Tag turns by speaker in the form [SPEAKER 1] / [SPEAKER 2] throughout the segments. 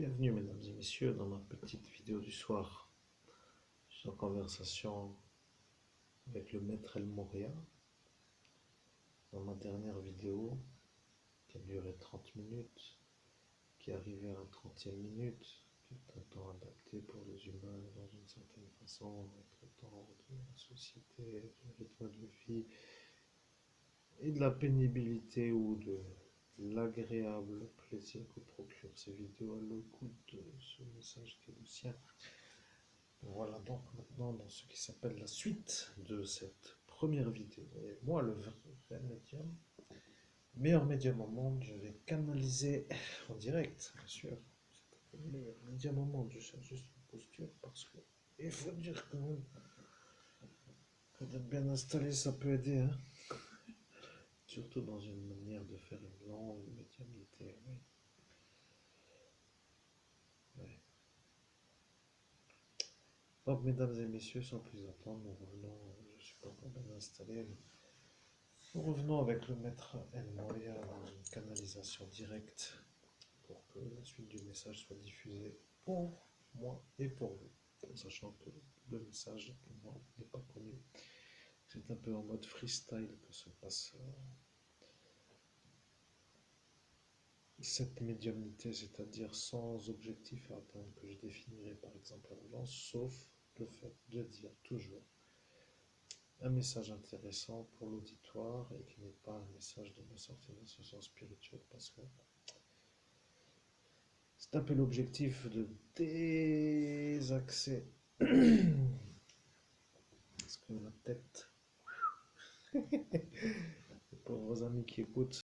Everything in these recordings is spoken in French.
[SPEAKER 1] Bienvenue mesdames et messieurs dans ma petite vidéo du soir. Je suis en conversation avec le maître El Moria. Dans ma dernière vidéo qui a duré 30 minutes, qui est arrivée à la 30e minute, qui est un temps adapté pour les humains dans une certaine façon, avec le temps de la société, du rythme de vie et de la pénibilité ou de l'agréable plaisir que procure ces vidéos à l'écoute de ce message qui est le sien. Voilà donc maintenant dans ce qui s'appelle la suite de cette première vidéo. Et moi, le vrai médium, meilleur médium au monde, je vais canaliser en direct, bien sûr. C'est le meilleur médium au monde, je cherche juste une posture parce que il faut dire quand même que d'être bien installé, ça peut aider, hein. Surtout dans une manière de faire une longue médiumnité, oui. Ouais. Donc, mesdames et messieurs, sans plus attendre, nous revenons, je ne suis pas encore bien installé. Nous revenons avec le maître El Moria dans une canalisation directe pour que la suite du message soit diffusée pour moi et pour vous, en sachant que le message pour moi n'est pas connu. C'est un peu en mode freestyle que se passe cette médiumnité, c'est-à-dire sans objectif à atteindre que je définirai par exemple à l'avance, sauf le fait de dire toujours un message intéressant pour l'auditoire et qui n'est pas un message de ma sortie d'insertion spirituelle, parce que c'est un peu l'objectif de désaxer parce que ma tête, pour vos amis qui écoutent,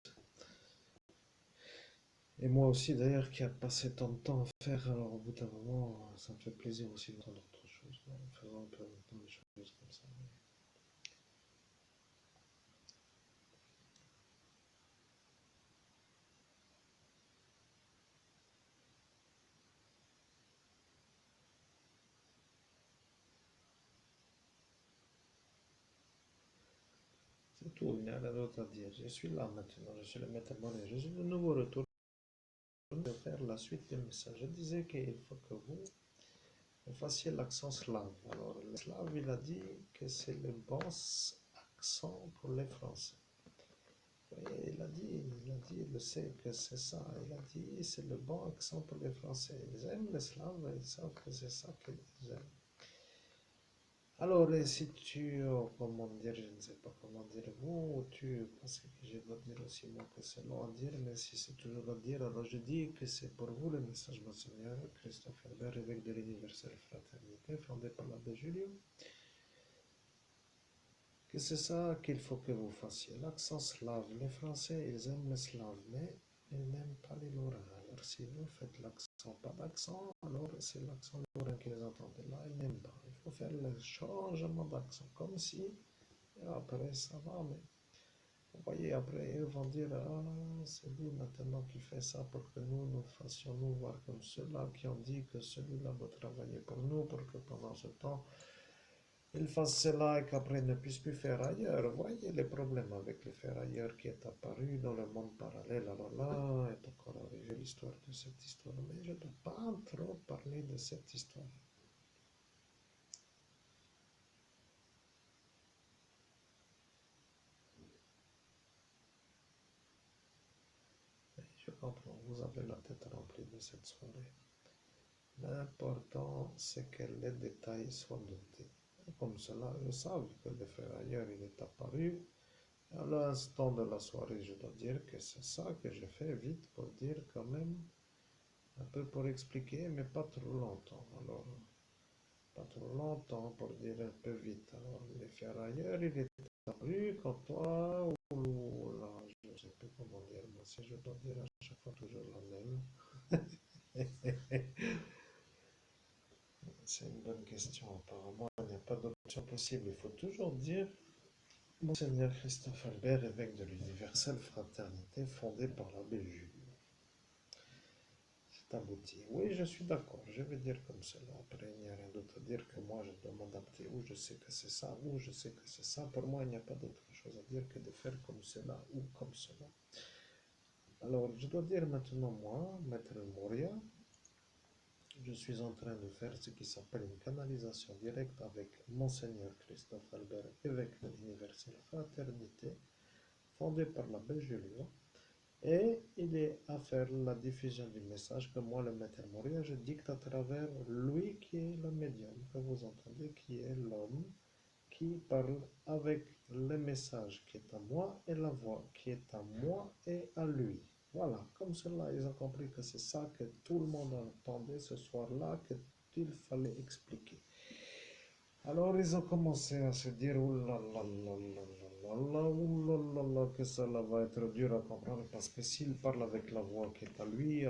[SPEAKER 1] et moi aussi d'ailleurs qui a passé tant de temps à faire, alors au bout d'un moment, ça me fait plaisir aussi d'entendre autre chose, en faisant un peu maintenant des choses comme ça. C'est tout, il n'y a rien d'autre à dire. Je suis là maintenant, je suis le maître Monet, je suis de nouveau retourné de faire la suite du message. Je disais qu'il faut que vous fassiez l'accent slave. Alors, le slave, il a dit que c'est le bon accent pour les Français. Et il sait que c'est ça. Il a dit c'est le bon accent pour les Français. Ils aiment les Slaves, ils savent que c'est ça qu'ils aiment. Alors, si tu, comment dire, je ne sais pas comment dire vous, ou tu, parce que je dois dire aussi moi que c'est long à dire, mais si c'est toujours à dire, alors je dis que c'est pour vous le message Monseigneur Christophe Herbert, évêque de l'Universelle Fraternité, fondé par l'abbé Julio, que c'est ça qu'il faut que vous fassiez. L'accent slave, les Français, ils aiment les Slaves, mais ils n'aiment pas les Lorrains. Alors si vous faites l'accent, pas d'accent, alors c'est l'accent lorrain qu'ils entendent. Là, ils n'aiment pas. Il faut faire le changement d'accent, comme si, et après ça va, mais vous voyez, après ils vont dire, ah, c'est lui maintenant qui fait ça pour que nous fassions nous voir comme ceux-là qui ont dit que celui-là va travailler pour nous, pour que pendant ce temps, il fasse cela et qu'après il ne puisse plus faire ailleurs. Vous voyez les problèmes avec le faire ailleurs qui est apparu dans le monde parallèle. Alors là est encore arrivée l'histoire de cette histoire. Mais je ne dois pas trop parler de cette histoire. Je comprends, vous avez la tête remplie de cette soirée. L'important, c'est que les détails soient notés. Comme cela, ils savent que le faire ailleurs, il est apparu. À l'instant de la soirée, je dois dire que c'est ça que je fais vite pour dire quand même un peu pour expliquer, mais pas trop longtemps. Alors, pas trop longtemps pour dire un peu vite. Alors, les faire ailleurs, il est apparu quand toi, ou là, je ne sais plus comment dire, moi, si je dois dire à chaque fois toujours la même. C'est une bonne question. Apparemment, il n'y a pas d'option possible. Il faut toujours dire Monseigneur Christophe Albert, évêque de l'Universelle Fraternité, fondé par l'abbé Jules. C'est abouti. Oui, je suis d'accord. Je vais dire comme cela. Après, il n'y a rien d'autre à dire que moi, je dois m'adapter. Ou je sais que c'est ça, ou je sais que c'est ça. Pour moi, il n'y a pas d'autre chose à dire que de faire comme cela ou comme cela. Alors, je dois dire maintenant, moi, Maître Moria, je suis en train de faire ce qui s'appelle une canalisation directe avec Monseigneur Christophe Albert, évêque de l'Universelle Fraternité, fondé par l'abbé Julien. Et il est à faire la diffusion du message que moi, le Maître Moria, je dicte à travers lui qui est le médium que vous entendez, qui est l'homme qui parle avec le message qui est à moi et la voix qui est à moi et à lui. Voilà, comme cela, ils ont compris que c'est ça que tout le monde entendait ce soir-là, qu'il fallait expliquer. Alors ils ont commencé à se dire, oulala, que cela va être dur à comprendre, parce que s'il parle avec la voix qui est à lui,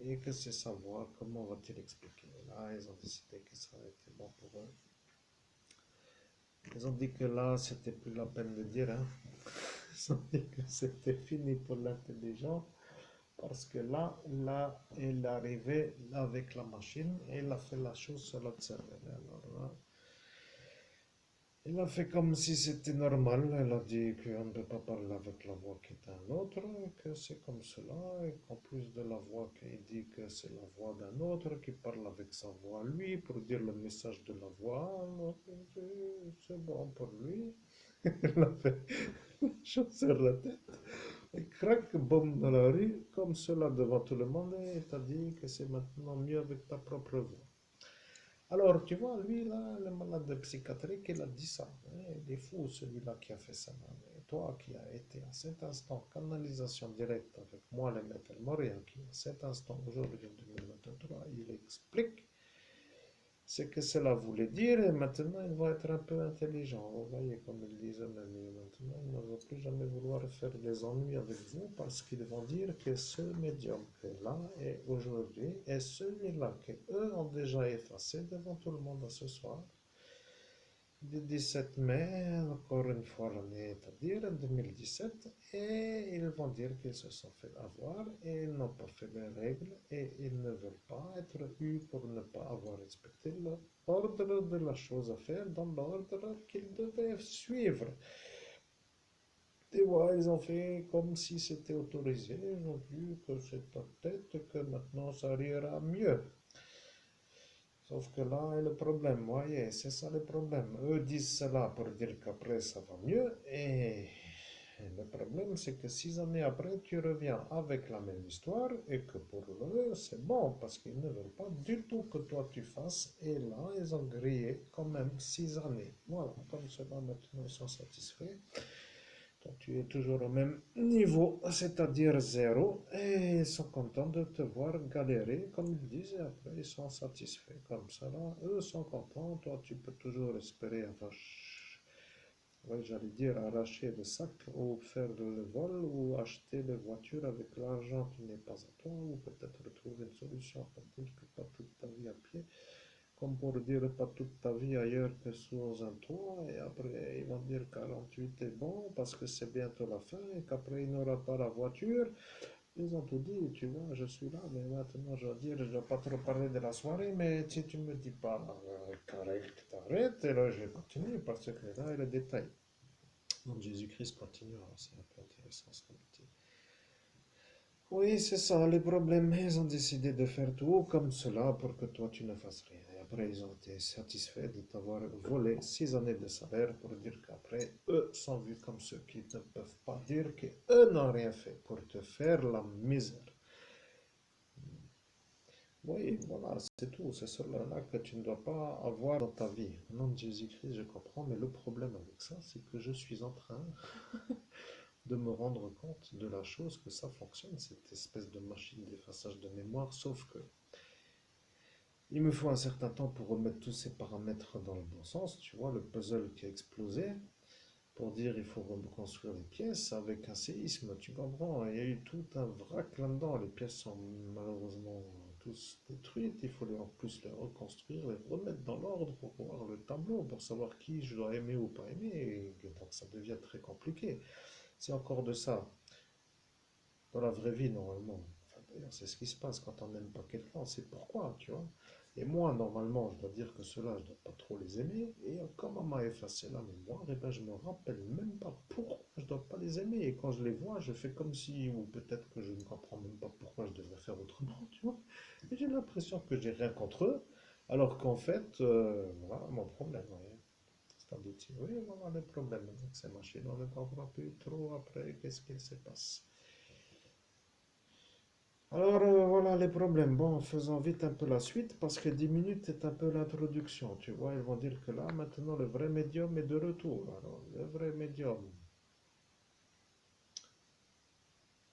[SPEAKER 1] et que c'est sa voix, comment va-t-il expliquer? Là, ils ont décidé que ça a été bon pour eux. Ils ont dit que là, c'était plus la peine de dire, hein. Ils ont dit que c'était fini pour l'intelligent, parce que là, il est arrivé avec la machine, et il a fait la chose sur l'autre cerveau. Alors là, il a fait comme si c'était normal. Elle a dit qu'on ne peut pas parler avec la voix qui est un autre, que c'est comme cela, et qu'en plus de la voix qu'il dit que c'est la voix d'un autre qui parle avec sa voix lui pour dire le message de la voix. C'est bon pour lui. Il a fait la chose sur la tête. Et crac, boum dans la rue, comme cela devant tout le monde, et t'a dit que c'est maintenant mieux avec ta propre voix. Alors, tu vois, lui, là, le malade psychiatrique, il a dit ça. Hein. Il est fou, celui-là qui a fait ça. Et toi qui as été à cet instant canalisation directe avec moi, le maître Moria, qui à cet instant, aujourd'hui, en 2023, il explique ce que cela voulait dire. Et maintenant, il va être un peu intelligent. Vous voyez, comme ils disent eux-mêmes. Maintenant, il ne va plus jamais vouloir faire des ennuis avec vous parce qu'ils vont dire que ce médium que là et aujourd'hui est celui-là qu'eux ont déjà effacé devant tout le monde ce soir. Du 17 mai, encore une fois l'année, c'est-à-dire en 2017, et ils vont dire qu'ils se sont fait avoir et ils n'ont pas fait les règles et ils ne veulent pas être eus pour ne pas avoir respecté l'ordre de la chose à faire dans l'ordre qu'ils devaient suivre. Et voilà, ils ont fait comme si c'était autorisé, ils ont dit que c'est ta tête, que maintenant ça ira mieux. Sauf que là est le problème, vous voyez, c'est ça le problème. Eux disent cela pour dire qu'après ça va mieux, et le problème c'est que 6 années après, tu reviens avec la même histoire, et que pour eux c'est bon, parce qu'ils ne veulent pas du tout que toi tu fasses, et là ils ont grillé quand même 6 années. Voilà, comme cela maintenant ils sont satisfaits. Toi, tu es toujours au même niveau, c'est-à-dire zéro, et ils sont contents de te voir galérer, comme ils disent, et après ils sont satisfaits. Comme ça, là, eux sont contents, toi tu peux toujours espérer ouais, j'allais dire arracher le sac, ou faire le vol, ou acheter les voitures avec l'argent qui n'est pas à toi, ou peut-être trouver une solution pour dire que pas toute ta vie à pied. Comme pour dire pas toute ta vie ailleurs que sous un toit, et après ils vont dire 48 est bon parce que c'est bientôt la fin et qu'après il n'aura pas la voiture. Ils ont tout dit, tu vois, je suis là, mais maintenant je dois dire, je ne dois pas trop parler de la soirée, mais si tu me dis pas t'arrêtes, et là je vais continuer parce que là il y a le détail. Donc Jésus-Christ continuera, c'est un peu intéressant ce qu'on dit. Oui, c'est ça, les problèmes. Ils ont décidé de faire tout comme cela pour que toi tu ne fasses rien. Et après, ils ont été satisfaits de t'avoir volé 6 années de salaire pour dire qu'après, eux sont vus comme ceux qui ne peuvent pas dire qu'eux n'ont rien fait pour te faire la misère. Oui, voilà, c'est tout. C'est cela-là que tu ne dois pas avoir dans ta vie. Au nom de Jésus-Christ, je comprends, mais le problème avec ça, c'est que je suis en train de me rendre compte de la chose que ça fonctionne, cette espèce de machine d'effaçage de mémoire, sauf que il me faut un certain temps pour remettre tous ces paramètres dans le bon sens, tu vois, le puzzle qui a explosé, pour dire il faut reconstruire les pièces avec un séisme, tu comprends, il y a eu tout un vrac là-dedans, les pièces sont malheureusement tous détruites, il faut en plus les reconstruire, les remettre dans l'ordre pour voir le tableau, pour savoir qui je dois aimer ou pas aimer, et donc ça devient très compliqué. C'est encore de ça. Dans la vraie vie, normalement. Enfin, d'ailleurs, c'est ce qui se passe quand on n'aime pas quelqu'un, c'est pourquoi, tu vois. Et moi, normalement, je dois dire que ceux-là, je ne dois pas trop les aimer. Et comme on m'a effacé la mémoire, et ben, je me rappelle même pas pourquoi je ne dois pas les les aimer. Et quand je les vois, je fais comme si, ou peut-être que je ne comprends même pas pourquoi je devrais faire autrement, tu vois. Et j'ai l'impression que j'ai rien contre eux, alors qu'en fait, voilà mon problème. Ouais. C'est un outil. Oui, voilà le problème avec ces machines. On ne comprend plus trop après qu'est-ce qu'il se passe. Alors voilà les problèmes. Bon, faisons vite un peu la suite parce que 10 minutes est un peu l'introduction. Tu vois, ils vont dire que là, maintenant, le vrai médium est de retour. Alors, le vrai médium.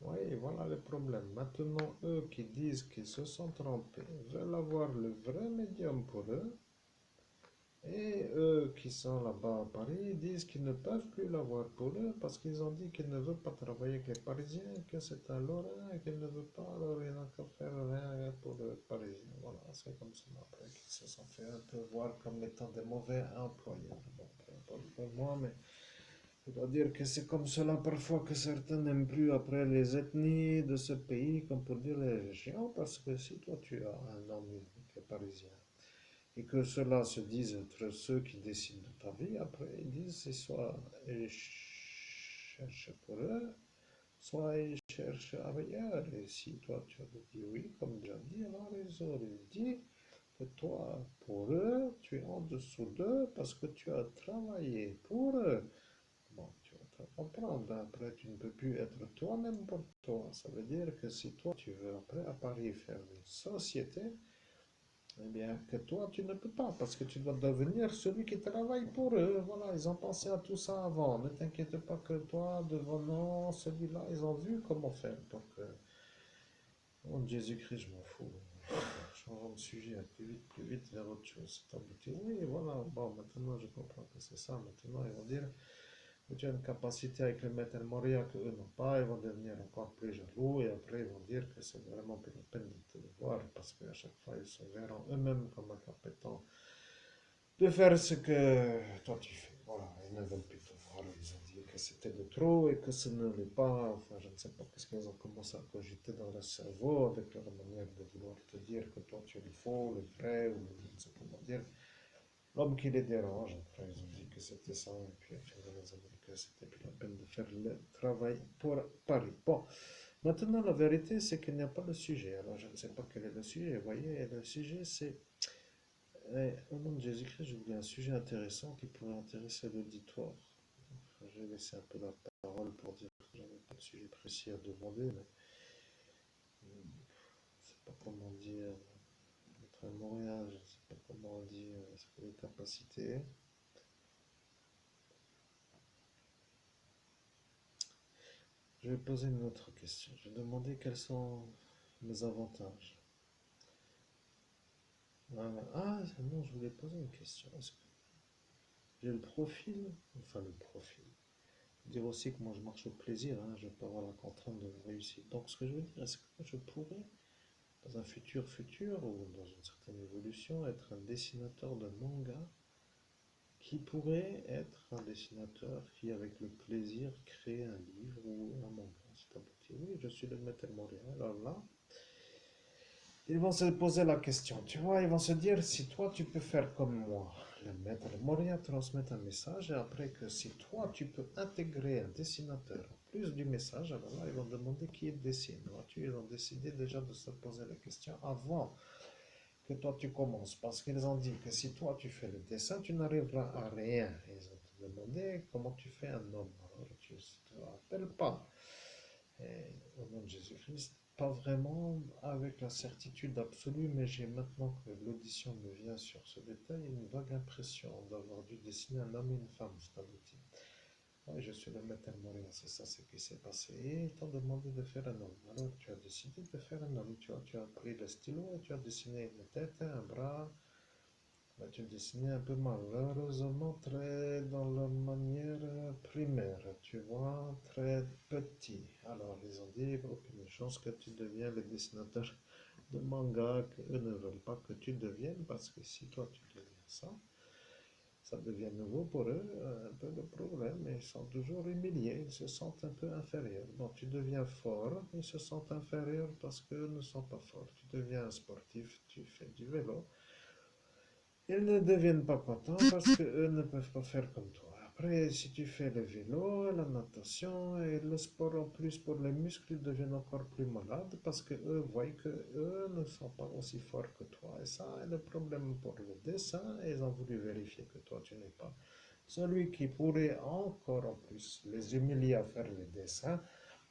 [SPEAKER 1] Oui, voilà le problème. Maintenant, eux qui disent qu'ils se sont trompés veulent avoir le vrai médium pour eux. Et eux qui sont là-bas à Paris disent qu'ils ne peuvent plus l'avoir pour eux parce qu'ils ont dit qu'ils ne veulent pas travailler avec les Parisiens, que c'est un Lorrain et qu'ils ne veulent pas, alors ils n'ont qu'à faire rien pour les Parisiens. Voilà, c'est comme ça après qu'ils se sont fait un peu voir comme étant des mauvais employeurs. Bon, peu importe pour moi, mais je dois dire que c'est comme cela parfois que certains n'aiment plus après les ethnies de ce pays, comme pour dire les régions, parce que si toi tu as un ami qui est parisien, et que ceux-là se disent être ceux qui décident de ta vie, après ils disent c'est soit ils cherchent pour eux, soit ils cherchent ailleurs. Et si toi tu avais dit oui, comme déjà dit, alors ils auraient dit que toi, pour eux, tu es en dessous d'eux parce que tu as travaillé pour eux. Bon, tu vas te comprendre, après tu ne peux plus être toi-même pour toi. Ça veut dire que si toi tu veux après à Paris faire une société, eh bien, que toi, tu ne peux pas, parce que tu dois devenir celui qui travaille pour eux. Voilà, ils ont pensé à tout ça avant. Ne t'inquiète pas que toi, devenant celui-là, ils ont vu comment faire pour que... Oh, Jésus-Christ, je m'en fous. Changeons de sujet, plus vite vers autre chose. C'est abouti. Oui, voilà, bon, maintenant je comprends que c'est ça. Maintenant, ils vont dire que tu as une capacité avec le maître Moria qu'eux n'ont pas. Ils vont devenir encore plus jaloux et après, ils vont dire que c'est vraiment plus la peine de te voir parce qu'à chaque fois, ils se verront eux-mêmes comme incompétents de faire ce que toi tu fais. Voilà, ils ne veulent plus te voir. Ils ont dit que c'était de trop et que ce ne l'est pas. Enfin, je ne sais pas qu'est-ce qu'ils ont commencé à cogiter dans leur cerveau avec leur manière de vouloir te dire que toi tu es le faux, le vrai, ou je ne sais comment dire. L'homme qui les dérange. Après, ils ont dit que c'était ça. Et puis après, ils ont dit que c'était plus la peine de faire le travail pour Paris. Bon, maintenant, la vérité, c'est qu'il n'y a pas de sujet. Alors, je ne sais pas quel est le sujet. Vous voyez, le sujet, c'est au nom de Jésus-Christ, j'ai oublié un sujet intéressant qui pourrait intéresser l'auditoire. Enfin, je vais laisser un peu la parole pour dire que j'avais pas de sujet précis à demander, mais je ne sais pas comment dire, être à Montréal, je ne sais pas comment dire, est-ce que les capacités. Je vais poser une autre question. Je vais demander quels sont mes avantages. Ah, non, je voulais poser une question. Est-ce que j'ai le profil, enfin le profil, dire aussi que moi je marche au plaisir, hein, je peux avoir la contrainte de réussir. Donc ce que je veux dire, est-ce que je pourrais, dans un futur ou dans une certaine évolution, être un dessinateur de manga qui pourrait être un dessinateur qui, avec le plaisir, crée un livre ou un manga. C'est abouti. Oui, je suis le maître Montréal. Alors là, ils vont se poser la question, tu vois, ils vont se dire si toi tu peux faire comme moi, le maître Moria transmettre un message et après que si toi tu peux intégrer un dessinateur en plus du message, alors là ils vont demander qui dessine. Vois-tu, ils ont décidé déjà de se poser la question avant que toi tu commences parce qu'ils ont dit que si toi tu fais le dessin, tu n'arriveras à rien. Ils ont te demandé comment tu fais un homme. Alors tu ne te rappelles pas. Et au nom de Jésus-Christ, pas vraiment avec la certitude absolue, mais j'ai maintenant que l'audition me vient sur ce détail une vague impression d'avoir dû dessiner un homme et une femme, c'est abouti. Oui, je suis le maître Moria, c'est ça ce qui s'est passé. Et ils t'ont demandé de faire un homme. Alors tu as décidé de faire un homme. Tu as pris le stylo et tu as dessiné une tête, un bras, bah, tu dessinais un peu malheureusement très dans la manière primaire, tu vois, très petit. Alors ils ont dit, aucune chance que tu deviens le dessinateur de manga qu'eux ne veulent pas que tu deviennes, parce que si toi tu deviens ça, ça devient nouveau pour eux, un peu de problème, et ils sont toujours humiliés, ils se sentent un peu inférieurs. Bon, tu deviens fort, ils se sentent inférieurs parce qu'eux ne sont pas forts. Tu deviens un sportif, tu fais du vélo, ils ne deviennent pas contents parce qu'eux ne peuvent pas faire comme toi. Après, si tu fais le vélo, la natation et le sport en plus pour les muscles, ils deviennent encore plus malades parce que eux voient que eux ne sont pas aussi forts que toi. Et ça est le problème pour le dessin. Et ils ont voulu vérifier que toi, tu n'es pas celui qui pourrait encore en plus les humilier à faire les dessins.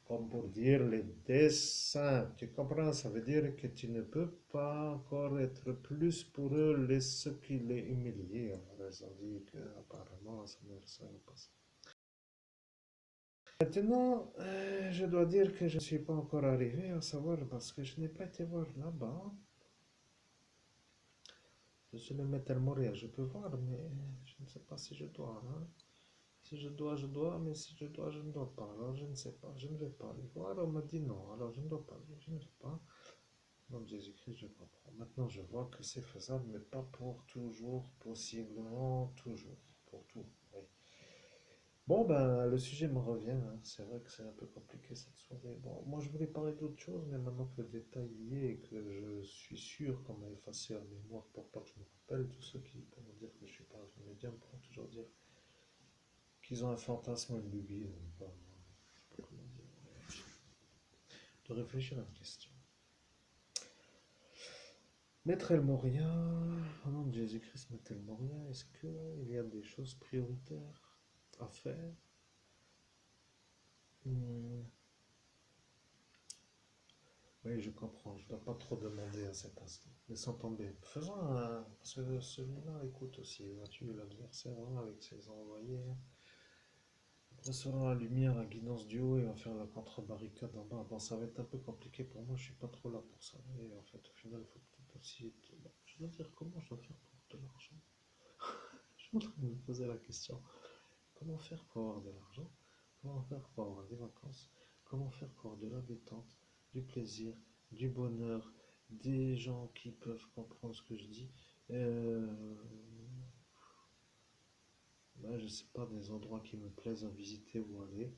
[SPEAKER 1] Comme pour dire les dessins, tu comprends? Ça veut dire que tu ne peux pas encore être plus pour eux ceux qui les humilient. Alors, ils ont dit qu'apparemment, ça ne serait pas ça. Maintenant, je dois dire que je ne suis pas encore arrivé à savoir parce que je n'ai pas été voir là-bas. Je suis le maître Moria, je peux voir, mais je ne sais pas si je dois, hein. Si je dois, mais si je dois, je ne dois pas. Alors, je ne sais pas, je ne vais pas aller voir. On m'a dit non, alors je ne dois pas aller, je ne vais pas. Dans Jésus-Christ, je comprends. Maintenant, je vois que c'est faisable, mais pas pour toujours, possiblement toujours, pour tout. Oui. Bon, ben, le sujet me revient, hein. C'est vrai que c'est un peu compliqué cette soirée. Bon, moi, je voulais parler d'autre chose, mais maintenant que le détail y est et que je suis sûr qu'on m'a effacé la mémoire pour pas que je me rappelle, tous ceux qui pourront dire que je suis pas un médium pourront toujours dire qu'ils ont un fantasme, une lubie, je sais pas comment dire, de réfléchir à une question. Maître El Moria, au nom de Jésus-Christ, Maître El Moria, est-ce qu'il y a des choses prioritaires à faire? Hmm, oui, je comprends, je ne dois pas trop demander à cet instant. Laissons tomber. Faisons un. Parce que celui-là, écoute aussi, vois-tu, l'adversaire, hein, avec ses envoyés. Restaurant la lumière, la guidance du haut, et va faire la contre-barricade en bas. Bon, ça va être un peu compliqué pour moi, je suis pas trop là pour ça. Et en fait, au final, il faut peut-être aussi. Bon, je dois dire comment je dois faire pour de l'argent. Je suis en train de me poser la question. Comment faire pour avoir de l'argent? Comment faire pour avoir des vacances? Comment faire pour avoir de la détente, du plaisir, du bonheur, des gens qui peuvent comprendre ce que je dis? Euh, ben, je sais pas, des endroits qui me plaisent à visiter ou aller.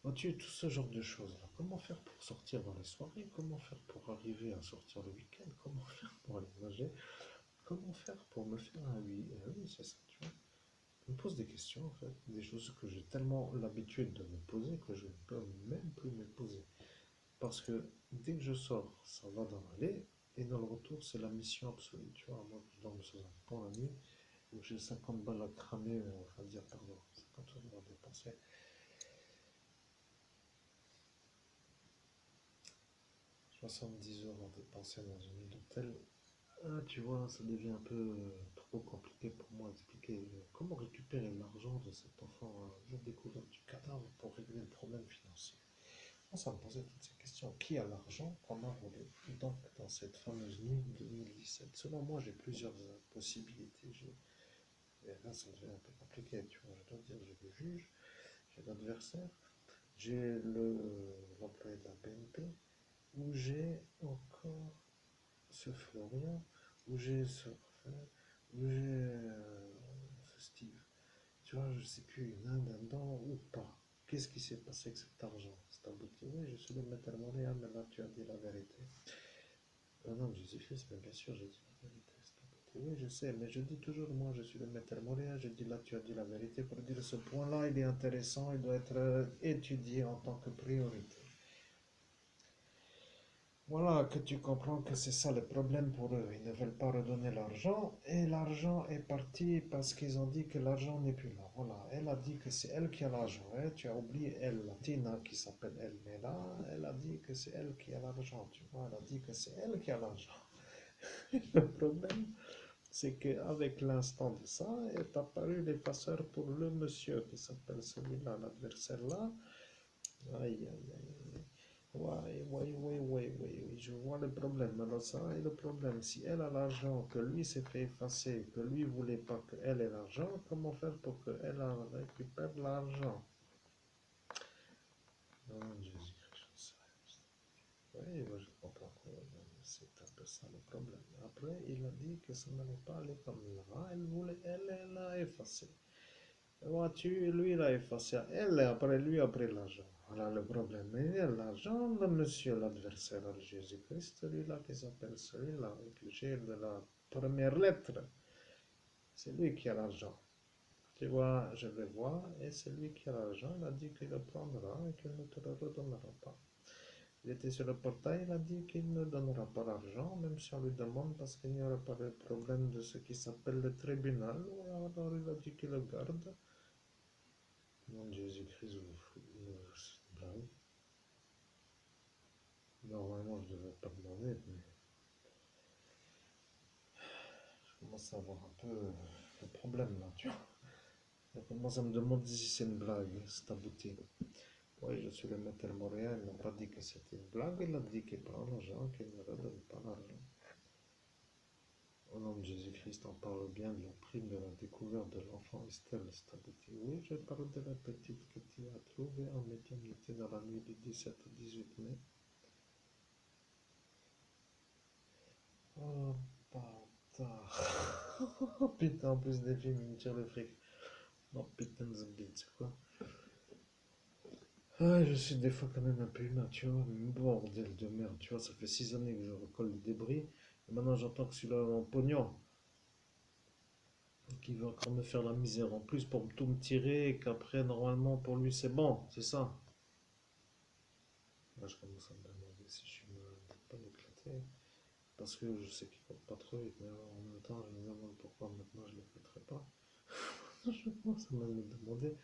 [SPEAKER 1] Vois-tu, tout ce genre de choses-là. Comment faire pour sortir dans les soirées? Comment faire pour arriver à sortir le week-end? Comment faire pour aller nager? Comment faire pour me faire un oui? Oui, c'est ça, tu vois. Je me pose des questions en fait, des choses que j'ai tellement l'habitude de me poser que je ne peux même plus me poser. Parce que dès que je sors, ça va dans l'aller, et dans le retour, c'est la mission absolue. Tu vois, moi je dorme sous un pont la nuit, où j'ai 50 balles à cramer, enfin dire pardon, 50 euros à dépenser. 70 € dépensés dans une nuit d'hôtel. Ah, tu vois, ça devient un peu trop compliqué pour moi d'expliquer comment récupérer l'argent de cet enfant un jour découvert du cadavre pour régler le problème financier. On s'en posait toutes ces questions. Qui a l'argent qu'on a volé donc dans cette fameuse nuit 2017? Selon moi, j'ai plusieurs possibilités. Et là, ça devient un peu compliqué. Tu vois, je dois dire, j'ai le juge, j'ai l'adversaire, j'ai l'employé de la BNP, ou j'ai encore ce Florian, où j'ai ce Raphaël, où j'ai ce Steve. Tu vois, je sais plus, il y en a un dedans ou pas. Qu'est-ce qui s'est passé avec cet argent? C'est abouti. Oui, je suis le maître Montréal, mais là tu as dit la vérité. Non, Jésus-Christ, mais bien sûr, j'ai dit la vérité. C'est abouti. Oui, je sais, mais je dis toujours, moi, je suis le maître Montréal. Je dis là, tu as dit la vérité. Pour dire ce point-là, il est intéressant, il doit être étudié en tant que priorité. Voilà, que tu comprends que c'est ça le problème pour eux. Ils ne veulent pas redonner l'argent et l'argent est parti parce qu'ils ont dit que l'argent n'est plus là. Voilà, elle a dit que c'est elle qui a l'argent. Hein. Tu as oublié elle, la Tina qui s'appelle elle, mais là, elle a dit que c'est elle qui a l'argent. Tu vois, elle a dit que c'est elle qui a l'argent. Le problème, c'est qu'avec l'instant de ça, est apparu les passeurs pour le monsieur qui s'appelle celui-là, l'adversaire là. Aïe, aïe, aïe. Ouais, ouais, ouais, ouais, ouais, oui, je vois le problème. Alors ça est le problème. Si elle a l'argent, que lui s'est fait effacer, que lui voulait pas qu'elle ait l'argent, comment faire pour qu'elle récupère l'argent? Oh, Jésus-Christ. Oui, moi, je comprends. C'est un peu ça le problème. Après, il a dit que ça n'allait pas aller comme là. Elle voulait, elle l'a effacé. Vois-tu, lui, il a effacé elle, et après lui, a pris l'argent. Voilà le problème. Il y a l'argent de monsieur l'adversaire de Jésus-Christ, celui-là qui s'appelle celui-là, avec le G de la première lettre. C'est lui qui a l'argent. Tu vois, je le vois, et c'est lui qui a l'argent, il a dit qu'il le prendra et qu'il ne te le redonnera pas. Il était sur le portail, il a dit qu'il ne donnera pas l'argent, même si on lui demande, parce qu'il n'y aura pas de problème de ce qui s'appelle le tribunal. Alors il a dit qu'il le garde. Mon Jésus-Christ, c'est une blague. Normalement, je ne devrais pas demander, mais je commence à avoir un peu le problème là, tu vois. Je commence à me demander si c'est une blague, cette aboutie. Oui, je suis le maître Montréal, il n'a pas dit que c'était une blague, il a dit qu'il prend l'argent, qu'il ne redonne pas l'argent. Au nom de Jésus-Christ, on parle bien de la prime de la découverte de l'enfant Estelle Stabouti. Oui, je parle de la petite que tu as trouvée en médiumnité dans la nuit du 17 au 18 mai. Oh, bâtard. Oh, putain, en plus des films, il me tire le fric. Oh, putain de bitch, quoi. Ah, je suis des fois quand même un peu humain, tu vois. Bordel de merde, tu vois, ça fait 6 années que je recolle le débris. Et maintenant, j'entends que celui-là en pognon. Qui veut encore me faire la misère en plus pour tout me tirer et qu'après, normalement, pour lui, c'est bon, c'est ça. Là, je commence à me demander si je suis pas éclaté. Parce que je sais qu'il compte pas trop vite, mais en même temps, je me demande pourquoi maintenant je ne le fêterai pas. Je commence à me demander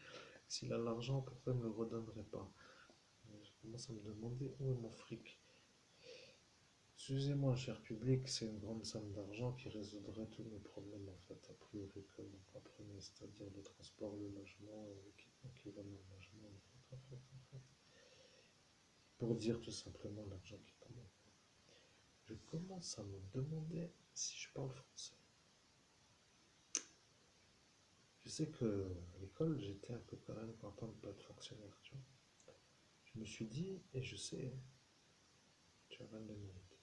[SPEAKER 1] s'il a l'argent, pourquoi il ne me le redonnerait pas. Je commence à me demander où est mon fric. Excusez-moi, cher public, c'est une grande somme d'argent qui résoudrait tous mes problèmes, en fait, a priori, que vous comprenez, c'est-à-dire le transport, le logement, l'équipement qui va dans le logement, en fait. Pour dire tout simplement l'argent qui tombe. Je commence à me demander si je parle français. Je sais que à l'école, j'étais un peu quand même content de ne pas être fonctionnaire, tu vois. Je me suis dit, et je sais, tu as mal de mérite.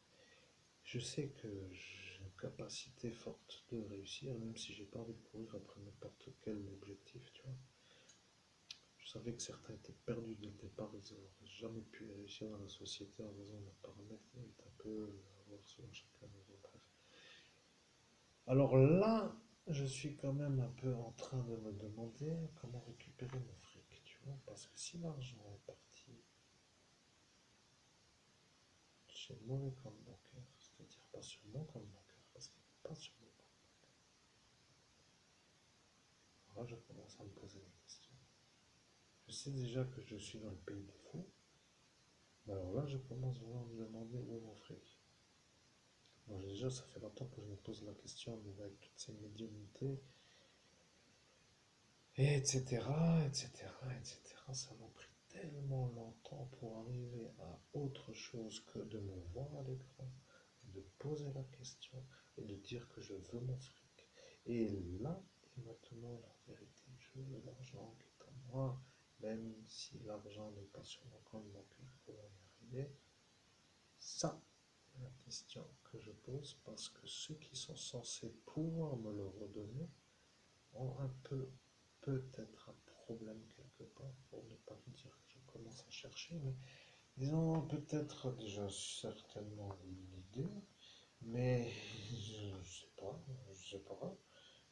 [SPEAKER 1] Je sais que j'ai une capacité forte de réussir, même si j'ai pas envie de courir après n'importe quel objectif, tu vois. Je savais que certains étaient perdus dès le départ, ils n'auraient jamais pu réussir dans la société en raison d'un paramètre qui est un peu à voir selon chacun des autres. Alors là, je suis quand même un peu en train de me demander comment récupérer mon fric, tu vois, parce que si l'argent est parti chez le mauvais compte bancaire, c'est-à-dire pas sur mon compte bancaire, parce qu'il n'est pas sur mon compte bancaire, alors là, je commence à me poser des questions. Je sais déjà que je suis dans le pays des fous, mais alors là, je commence vraiment à me demander où est mon fric. Bon, déjà, ça fait longtemps que je me pose la question, mais avec toutes ces médiumnités, et etc., etc., etc., ça m'a pris tellement longtemps pour arriver à autre chose que de me voir à l'écran, de poser la question et de dire que je veux mon fric. Et là et maintenant, la vérité, je veux l'argent qui est à moi, même si l'argent n'est pas sur mon compte bancaire pour y arriver. Ça, c'est la question que je pose parce que ceux qui sont censés pouvoir me le redonner ont un peu peut-être un problème quelque part, pour ne pas vous dire que je commence à chercher, mais disons peut-être déjà certainement l'idée, mais je sais pas,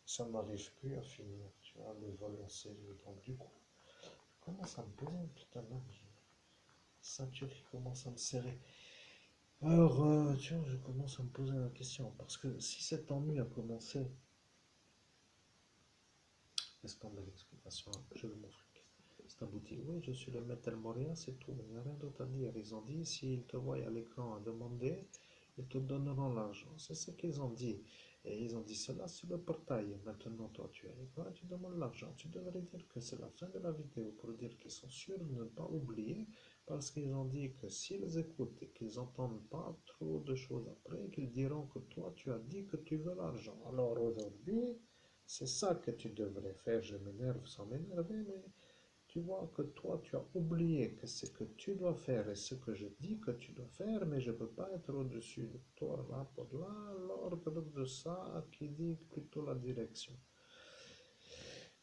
[SPEAKER 1] ça n'arrive plus à finir, tu vois, le vol en série, donc du coup, je commence à me poser un putain de ceinture qui commence à me serrer. Alors, tu vois, je commence à me poser la question, parce que si cet ennui a commencé, laisse tomber l'explication, je veux mon fric. C'est abouti. Oui, je suis le maître Moria, c'est tout. Il n'y a rien d'autre à dire. Ils ont dit, s'ils te voient à l'écran à demander, ils te donneront l'argent. C'est ce qu'ils ont dit. Et ils ont dit cela sur le portail. Maintenant, toi, tu es à l'écran et tu demandes l'argent. Tu devrais dire que c'est la fin de la vidéo pour dire qu'ils sont sûrs de ne pas oublier parce qu'ils ont dit que s'ils écoutent et qu'ils n'entendent pas trop de choses après, qu'ils diront que toi, tu as dit que tu veux l'argent. Alors aujourd'hui, c'est ça que tu devrais faire. Je m'énerve sans m'énerver, mais tu vois que toi, tu as oublié que ce que tu dois faire et ce que je dis que tu dois faire, mais je ne peux pas être au-dessus de toi, là, pour là, l'ordre de ça qui dit plutôt la direction.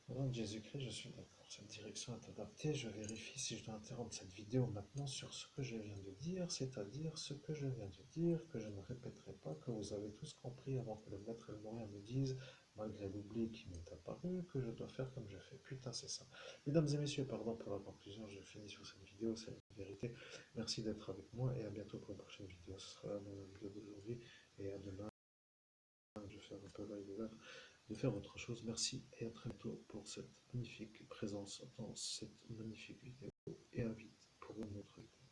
[SPEAKER 1] Au nom de Jésus-Christ, je suis d'accord. cette direction est adaptée. Je vérifie si je dois interrompre cette vidéo maintenant sur ce que je viens de dire, c'est-à-dire ce que je viens de dire, que je ne répéterai pas, que vous avez tous compris avant que le maître El Moria me dise, malgré l'oubli qui m'est apparu, que je dois faire comme je fais. Putain, c'est ça. Mesdames et messieurs, pardon pour la conclusion, je finis sur cette vidéo, c'est la vérité. Merci d'être avec moi et à bientôt pour une prochaine vidéo. Ce sera la même vidéo d'aujourd'hui et à demain. Je vais faire un peu live de faire autre chose. Merci et à très bientôt pour cette magnifique présence dans cette magnifique vidéo et à vite pour une autre vidéo.